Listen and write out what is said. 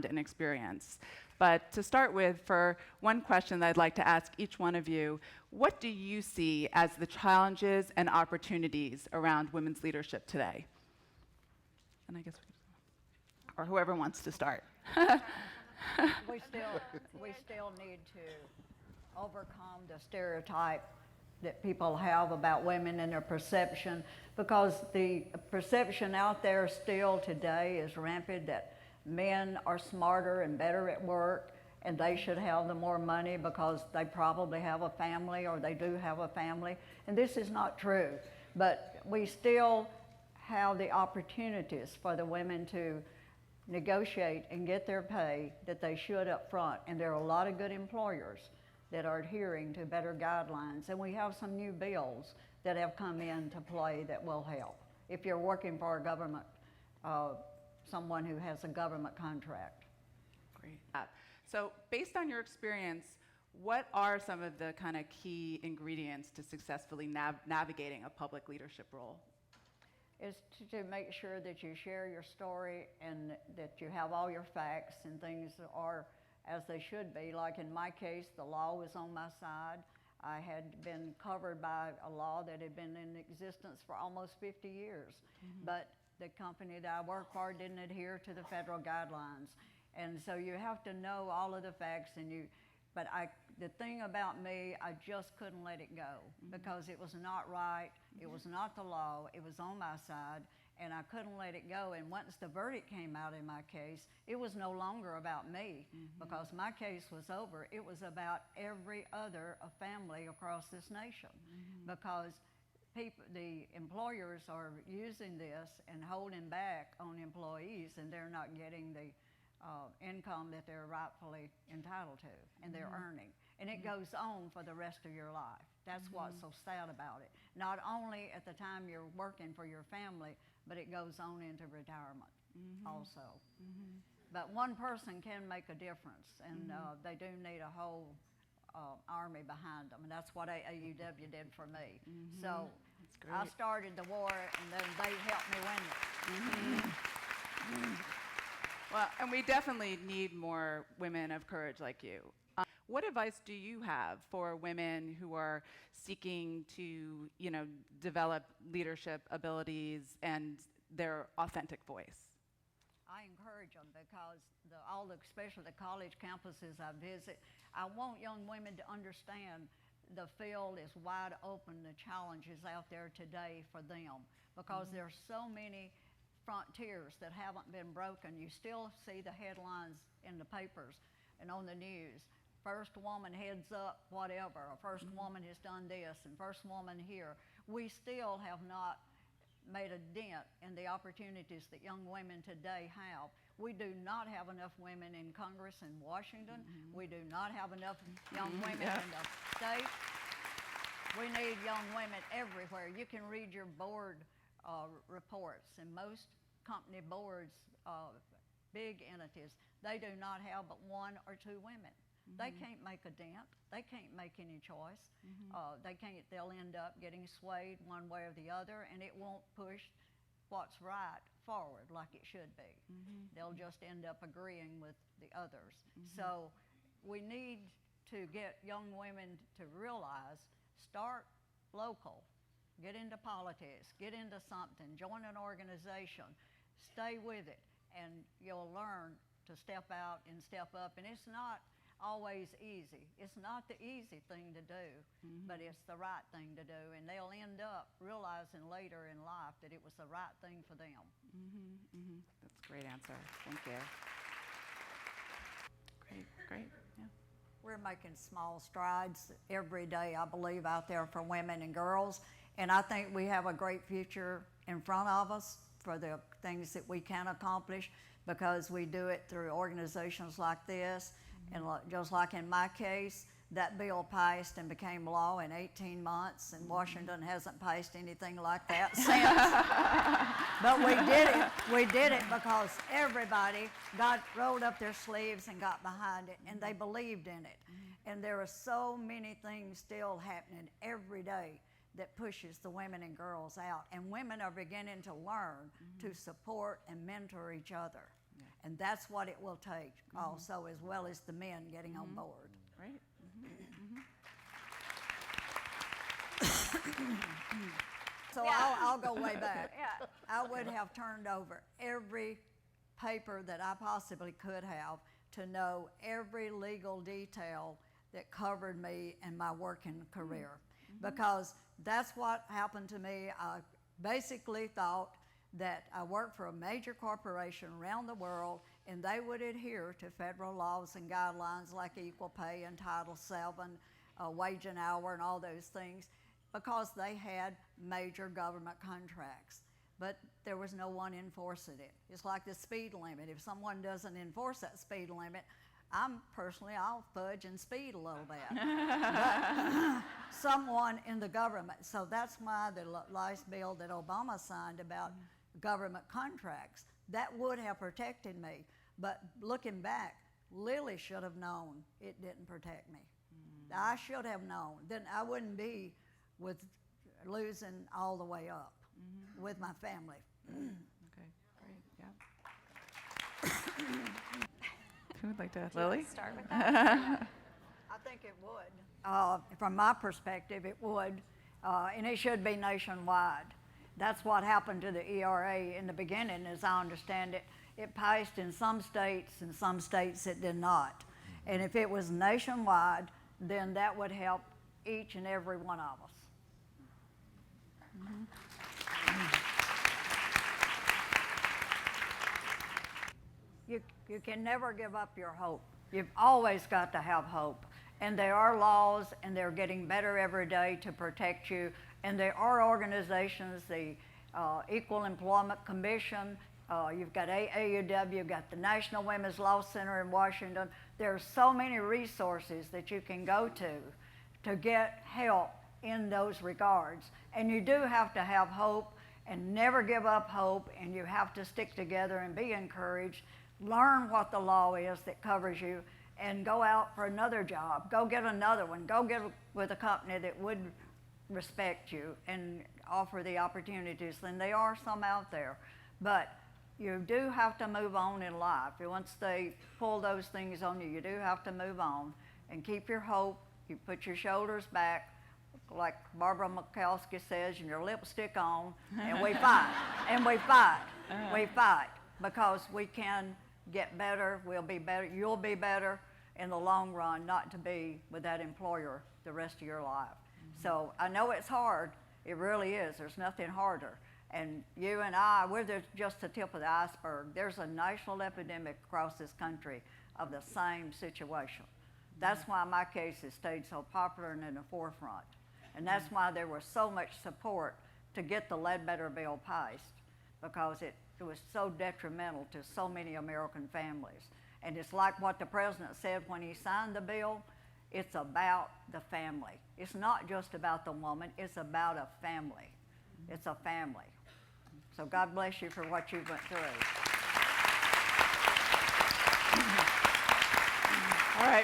and experience. But to start with, for one question that I'd like to ask each one of you, what do you see as the challenges and opportunities around women's leadership today? And I guess, or whoever wants to start. we still need to overcome the stereotype that people have about women and their perception, because the perception out there still today is rampant that men are smarter and better at work and they should have the more money because they probably have a family or they do have a family, and this is not true. But we still have the opportunities for the women to negotiate and get their pay that they should up front, and there are a lot of good employers that are adhering to better guidelines, and we have some new bills that have come into play that will help if you're working for a government, someone who has a government contract. Great. So based on your experience, what are some of the kind of key ingredients to successfully navigating a public leadership role? Is to make sure that you share your story and that you have all your facts and things are as they should be. Like in my case, the law was on my side. I had been covered by a law that had been in existence for almost 50 years. Mm-hmm. But the company that I work for didn't adhere to the federal guidelines. And so you have to know all of the facts, but the thing about me, I just couldn't let it go, mm-hmm. because it was not right, it was not the law, it was on my side, and I couldn't let it go. And once the verdict came out in my case, it was no longer about me, mm-hmm. because my case was over. It was about every other family across this nation, mm-hmm. because the employers are using this and holding back on employees, and they're not getting the income that they're rightfully entitled to, and they're mm-hmm. earning. And it mm-hmm. goes on for the rest of your life. That's mm-hmm. what's so sad about it. Not only at the time you're working for your family, but it goes on into retirement mm-hmm. also. Mm-hmm. But one person can make a difference, and mm-hmm. They do need a whole army behind them, and that's what AAUW did for me. Mm-hmm. So I started the war, and then they helped me win it. Mm-hmm. Mm-hmm. Well, and we definitely need more women of courage like you. What advice do you have for women who are seeking to, develop leadership abilities and their authentic voice? I encourage them because especially the college campuses I visit, I want young women to understand the field is wide open, the challenges out there today for them, because mm-hmm. there's so many frontiers that haven't been broken. You still see the headlines in the papers and on the news. First woman heads up whatever, or first mm-hmm. woman has done this, and first woman here. We still have not made a dent in the opportunities that young women today have. We do not have enough women in Congress in Washington. Mm-hmm. We do not have enough young women in the state. We need young women everywhere. You can read your board reports, and most company boards, big entities, they do not have but one or two women. Mm-hmm. They can't make a dent. They can't make any choice. Mm-hmm. They'll end up getting swayed one way or the other, and it won't push what's right forward like it should be. Mm-hmm. They'll just end up agreeing with the others. Mm-hmm. So we need to get young women to realize, start local. Get into politics, get into something, join an organization, stay with it, and you'll learn to step out and step up. And it's not always easy. It's not the easy thing to do, mm-hmm. but it's the right thing to do. And they'll end up realizing later in life that it was the right thing for them. Mm-hmm. Mm-hmm. That's a great answer. Thank you. Great. Yeah. We're making small strides every day, I believe, out there for women and girls. And I think we have a great future in front of us for the things that we can accomplish, because we do it through organizations like this. Mm-hmm. And just like in my case, that bill passed and became law in 18 months, and Washington hasn't passed anything like that since. But we did it because everybody rolled up their sleeves and got behind it, and they believed in it. Mm-hmm. And there are so many things still happening every day that pushes the women and girls out, and women are beginning to learn mm-hmm. to support and mentor each other. Yeah. And that's what it will take also, as well as the men getting on board. Right? So Yeah. I'll go way back. Yeah. I would have turned over every paper that I possibly could have to know every legal detail that covered me in my working career. Because that's what happened to me. I basically thought that I worked for a major corporation around the world, and they would adhere to federal laws and guidelines like equal pay and Title VII, wage and hour, and all those things, because they had major government contracts. But there was no one enforcing it. It's like the speed limit. If someone doesn't enforce that speed limit, I'll fudge and speed a little bit. But someone in the government. So that's why the last bill that Obama signed about government contracts, that would have protected me. But looking back, Lilly should have known it didn't protect me. I should have known. Then I wouldn't be with losing all the way up with my family. Okay, great, yeah. Who would like to, Lily? Let's start with that. I think it would. From my perspective, it would, and it should be nationwide. That's what happened to the ERA in the beginning, as I understand it. It passed in some states, and some states it did not. And if it was nationwide, then that would help each and every one of us. You can never give up your hope. You've always got to have hope. And there are laws, and they're getting better every day to protect you. And there are organizations, the Equal Employment Commission, you've got AAUW, you've got the National Women's Law Center in Washington. There are so many resources that you can go to get help in those regards. And you do have to have hope and never give up hope, and you have to stick together and be encouraged. Learn what the law is that covers you, and go out for another job. Go get another one. Go get with a company that would respect you and offer the opportunities. And there are some out there. But you do have to move on in life. Once they pull those things on you, you do have to move on and keep your hope. You put your shoulders back, like Barbara Mikulski says, and your lipstick on, and we fight. And we fight. We fight because we can get better. We'll be better. You'll be better in the long run, not to be with that employer the rest of your life. So I know it's hard. It really is. There's nothing harder. And you and I, we're just the tip of the iceberg. There's a national epidemic across this country of the same situation. That's why my case has stayed so popular and in the forefront. And that's why there was so much support to get the Ledbetter bill passed, because it was so detrimental to so many American families. And it's like what the president said when he signed the bill, it's about the family. It's not just about the woman, it's about a family. It's a family. So God bless you for what you went through. All right.